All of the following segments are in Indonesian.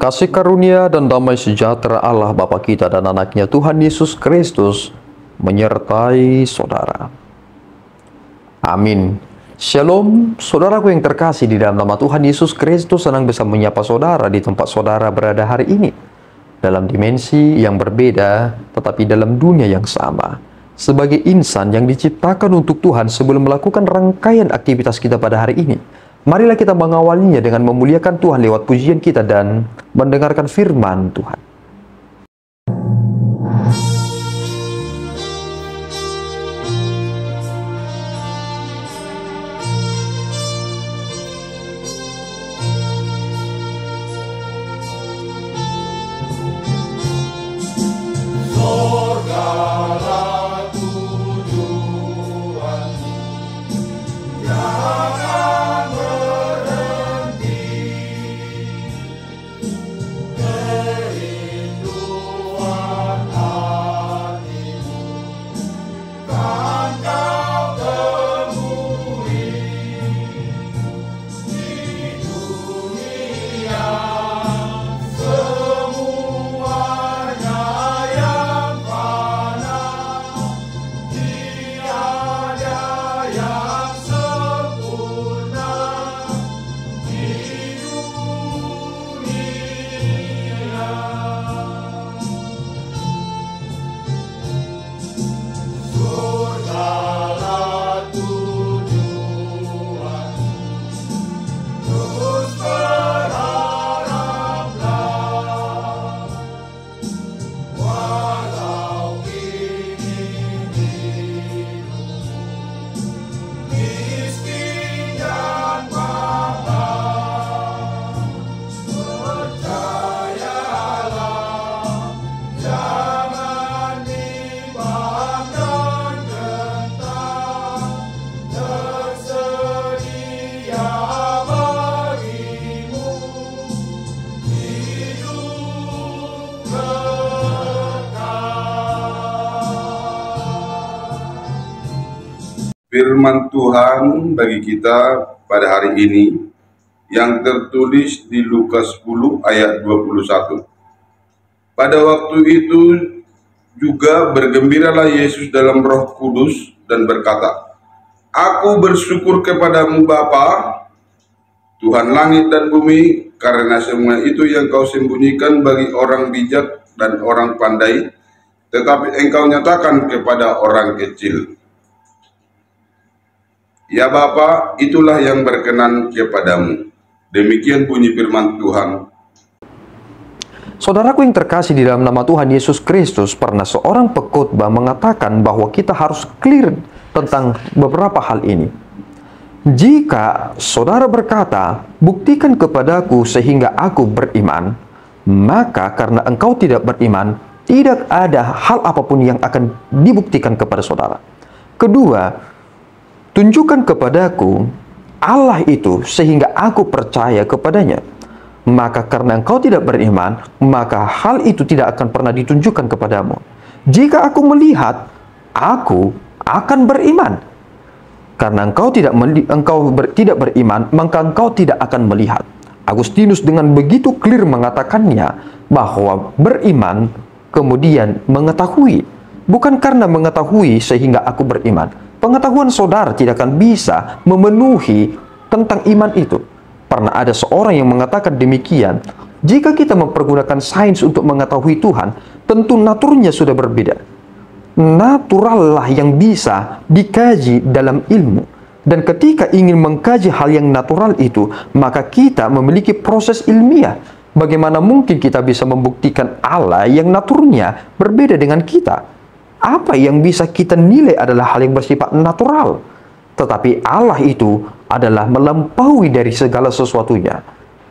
Kasih karunia dan damai sejahtera Allah Bapa kita dan anaknya Tuhan Yesus Kristus menyertai saudara. Amin. Shalom, saudaraku yang terkasih di dalam nama Tuhan Yesus Kristus. Senang bisa menyapa saudara di tempat saudara berada hari ini. Dalam dimensi yang berbeda, tetapi dalam dunia yang sama. Sebagai insan yang diciptakan untuk Tuhan sebelum melakukan rangkaian aktivitas kita pada hari ini, marilah kita mengawalinya dengan memuliakan Tuhan lewat pujian kita dan mendengarkan firman Tuhan. Firman Tuhan bagi kita pada hari ini yang tertulis di Lukas 10 ayat 21. Pada waktu itu juga bergembiralah Yesus dalam Roh Kudus dan berkata, "Aku bersyukur kepadamu Bapa, Tuhan langit dan bumi, karena semua itu yang kau sembunyikan bagi orang bijak dan orang pandai, tetapi engkau nyatakan kepada orang kecil. Ya Bapa, itulah yang berkenan kepadamu." Demikian bunyi firman Tuhan. Saudaraku yang terkasih di dalam nama Tuhan Yesus Kristus, pernah seorang pengkhotbah mengatakan bahwa kita harus clear tentang beberapa hal ini. Jika saudara berkata, "Buktikan kepadaku sehingga aku beriman," maka karena engkau tidak beriman, tidak ada hal apapun yang akan dibuktikan kepada saudara. Kedua, tunjukkan kepadaku Allah itu sehingga aku percaya kepadanya. Maka karena engkau tidak beriman, maka hal itu tidak akan pernah ditunjukkan kepadamu. Jika aku melihat, aku akan beriman. Karena engkau tidak beriman, maka engkau tidak akan melihat. Agustinus dengan begitu clear mengatakannya bahwa beriman kemudian mengetahui. Bukan karena mengetahui sehingga aku beriman. Pengetahuan saudara tidak akan bisa memenuhi tentang iman itu. Pernah ada seorang yang mengatakan demikian, jika kita mempergunakan sains untuk mengetahui Tuhan, tentu naturnya sudah berbeda. Natural lah yang bisa dikaji dalam ilmu. Dan ketika ingin mengkaji hal yang natural itu, maka kita memiliki proses ilmiah. Bagaimana mungkin kita bisa membuktikan Allah yang naturnya berbeda dengan kita? Apa yang bisa kita nilai adalah hal yang bersifat natural. Tetapi Allah itu adalah melampaui dari segala sesuatunya.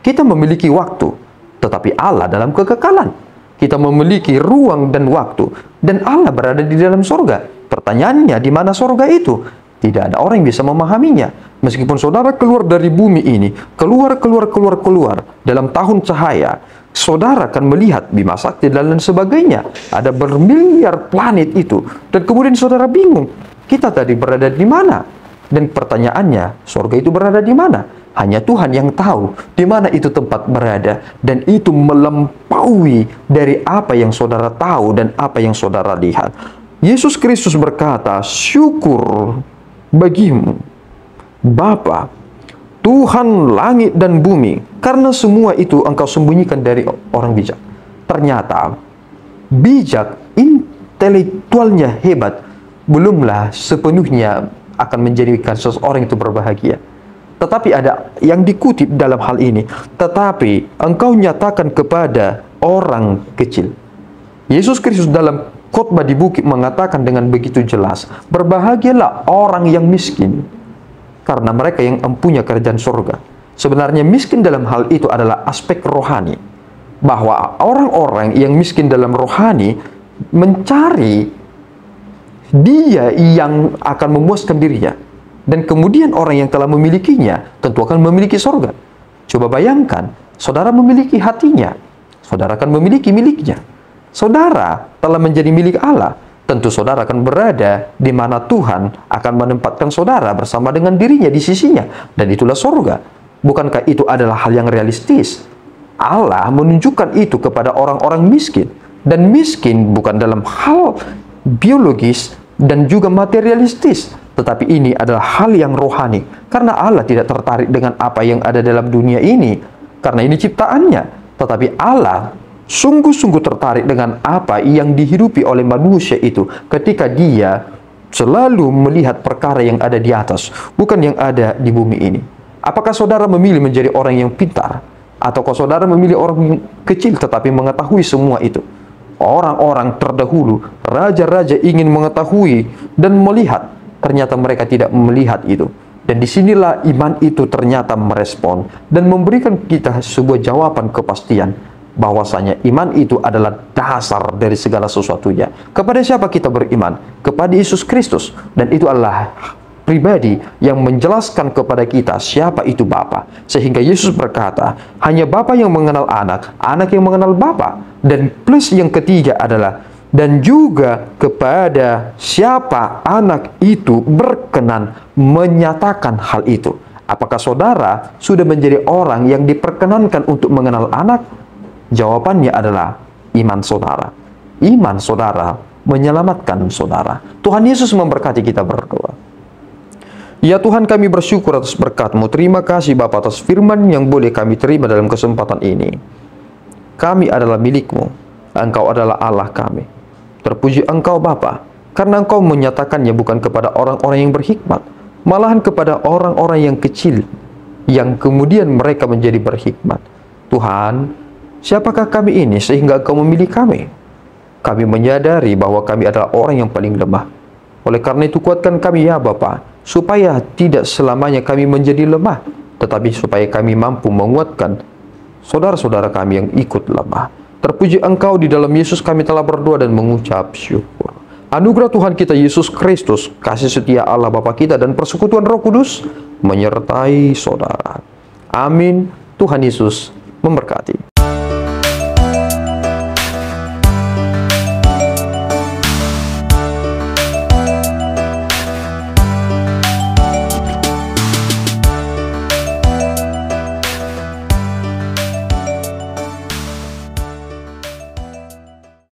Kita memiliki waktu, tetapi Allah dalam kekekalan. Kita memiliki ruang dan waktu, dan Allah berada di dalam sorga. Pertanyaannya, di mana sorga itu? Tidak ada orang yang bisa memahaminya. Meskipun saudara keluar dari bumi ini, keluar dalam tahun cahaya, saudara akan melihat Bima Sakti dan lain sebagainya. Ada bermiliar planet itu. Dan kemudian saudara bingung, kita tadi berada di mana? Dan pertanyaannya, surga itu berada di mana? Hanya Tuhan yang tahu di mana itu tempat berada, dan itu melampaui dari apa yang saudara tahu dan apa yang saudara lihat. Yesus Kristus berkata, "Syukur bagimu, Bapa, Tuhan langit dan bumi, karena semua itu engkau sembunyikan dari orang bijak." Ternyata bijak, intelektualnya hebat, belumlah sepenuhnya akan menjadikan seseorang itu berbahagia. Tetapi ada yang dikutip dalam hal ini, tetapi engkau nyatakan kepada orang kecil. Yesus Kristus dalam khotbah di bukit mengatakan dengan begitu jelas, berbahagialah orang yang miskin, karena mereka yang empunya kerajaan surga. Sebenarnya miskin dalam hal itu adalah aspek rohani, bahwa orang-orang yang miskin dalam rohani mencari dia yang akan memuaskan dirinya. Dan kemudian orang yang telah memilikinya tentu akan memiliki surga. Coba bayangkan, saudara memiliki hatinya, saudara akan memiliki miliknya. Saudara telah menjadi milik Allah, tentu saudara akan berada di mana Tuhan akan menempatkan saudara bersama dengan dirinya di sisinya. Dan itulah surga. Bukankah itu adalah hal yang realistis? Allah menunjukkan itu kepada orang-orang miskin. Dan miskin bukan dalam hal biologis dan juga materialistis, tetapi ini adalah hal yang rohani, karena Allah tidak tertarik dengan apa yang ada dalam dunia ini, karena ini ciptaannya. Tetapi Allah sungguh-sungguh tertarik dengan apa yang dihidupi oleh manusia itu, ketika dia selalu melihat perkara yang ada di atas, bukan yang ada di bumi ini. Apakah saudara memilih menjadi orang yang pintar, ataukah saudara memilih orang yang kecil tetapi mengetahui semua itu? Orang-orang terdahulu, raja-raja ingin mengetahui dan melihat, ternyata mereka tidak melihat itu. Dan disinilah iman itu ternyata merespon dan memberikan kita sebuah jawaban kepastian, bahwasanya iman itu adalah dasar dari segala sesuatunya. Kepada siapa kita beriman? Kepada Yesus Kristus. Dan itu adalah pribadi yang menjelaskan kepada kita siapa itu Bapa. Sehingga Yesus berkata, hanya Bapa yang mengenal anak, anak yang mengenal Bapa. Dan plus yang ketiga adalah, dan juga kepada siapa anak itu berkenan menyatakan hal itu. Apakah saudara sudah menjadi orang yang diperkenankan untuk mengenal anak? Jawabannya adalah iman saudara. Iman saudara menyelamatkan saudara. Tuhan Yesus memberkati kita berdoa. Ya Tuhan, kami bersyukur atas berkat-Mu. Terima kasih Bapa atas firman yang boleh kami terima dalam kesempatan ini. Kami adalah milik-Mu. Engkau adalah Allah kami. Terpuji Engkau Bapa, karena Engkau menyatakannya bukan kepada orang-orang yang berhikmat, malahan kepada orang-orang yang kecil, yang kemudian mereka menjadi berhikmat. Tuhan, siapakah kami ini sehingga Engkau memilih kami? Kami menyadari bahwa kami adalah orang yang paling lemah. Oleh karena itu kuatkan kami ya Bapa, supaya tidak selamanya kami menjadi lemah, tetapi supaya kami mampu menguatkan saudara-saudara kami yang ikut lemah. Terpuji Engkau, di dalam Yesus kami telah berdoa dan mengucap syukur. Anugerah Tuhan kita Yesus Kristus, kasih setia Allah Bapa kita, dan persekutuan Roh Kudus menyertai saudara. Amin. Tuhan Yesus memberkati.